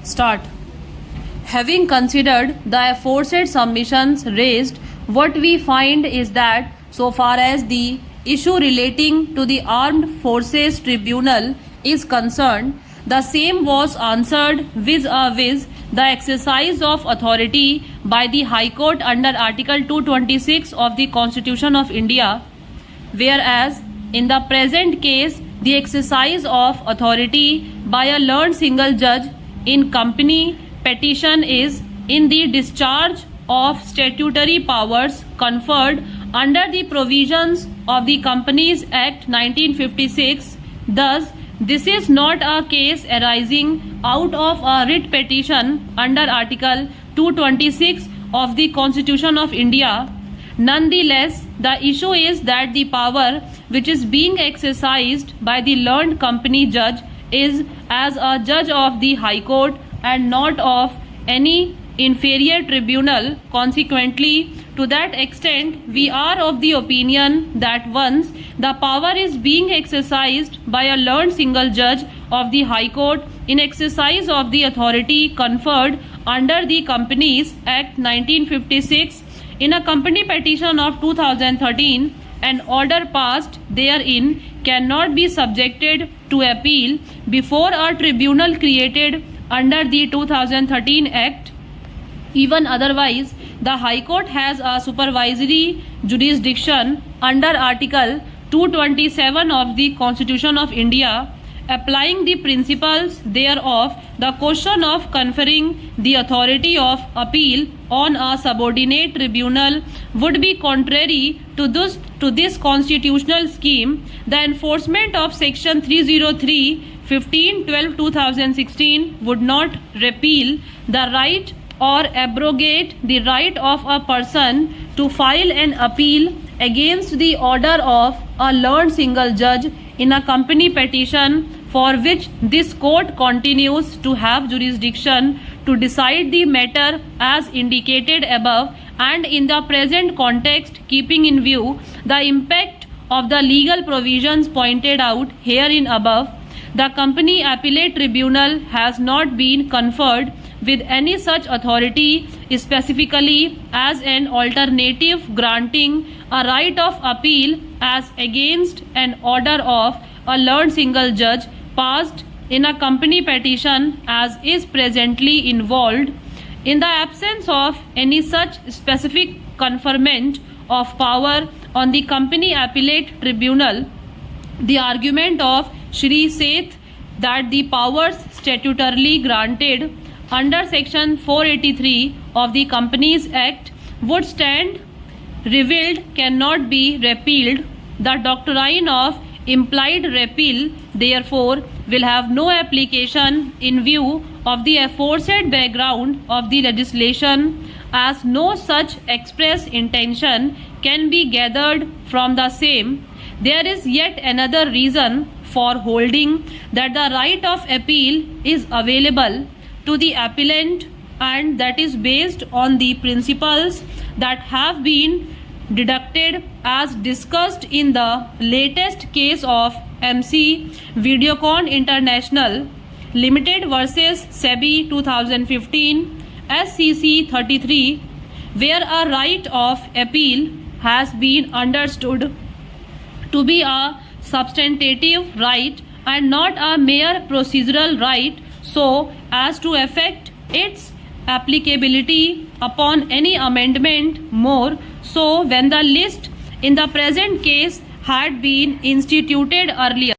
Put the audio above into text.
Start. Having considered the aforesaid submissions raised, what we find is that so far as the issue relating to the Armed Forces Tribunal is concerned, the same was answered vis-a-vis the exercise of authority by the High Court under Article 226 of the Constitution of India, whereas in the present case the exercise of authority by a learned single judge in company petition is in the discharge of statutory powers conferred under the provisions of the Companies Act 1956. Thus, this is not a case arising out of a writ petition under Article 226 of the Constitution of India. Nonetheless, the issue is that the power which is being exercised by the learned company judge is as a judge of the High Court and not of any inferior tribunal. Consequently, to that extent, we are of the opinion that once the power is being exercised by a learned single judge of the High Court in exercise of the authority conferred under the Companies Act 1956 in a company petition of 2013, an order passed therein cannot be subjected to appeal before a tribunal created under the 2013 Act. Even otherwise, the High Court has a supervisory jurisdiction under Article 227 of the Constitution of India. Applying the principles thereof, the question of conferring the authority of appeal on a subordinate tribunal would be contrary to this constitutional scheme. The enforcement of Section 303(15)12(2016) would not repeal the right or abrogate the right of a person to file an appeal against the order of a learned single judge in a company petition for which this court continues to have jurisdiction to decide the matter as indicated above, and in the present context, keeping in view the impact of the legal provisions pointed out herein above, the Company Appellate Tribunal has not been conferred with any such authority, specifically as an alternative granting a right of appeal as against an order of a learned single judge passed in a company petition as is presently involved. In the absence of any such specific conferment of power on the Company Appellate Tribunal, the argument of Shri Seth that the powers statutorily granted under Section 483 of the Companies Act would stand revealed cannot be repealed. The doctrine of implied repeal, therefore, will have no application in view of the aforesaid background of the legislation, as no such express intention can be gathered from the same. There is yet another reason for holding that the right of appeal is available to the appellant, and that is based on the principles that have been deducted as discussed in the latest case of MC Videocon International Limited versus SEBI 2015 SCC 33, where a right of appeal has been understood to be a substantive right and not a mere procedural right, so as to affect its applicability upon any amendment. More so when the list in the present case had been instituted earlier.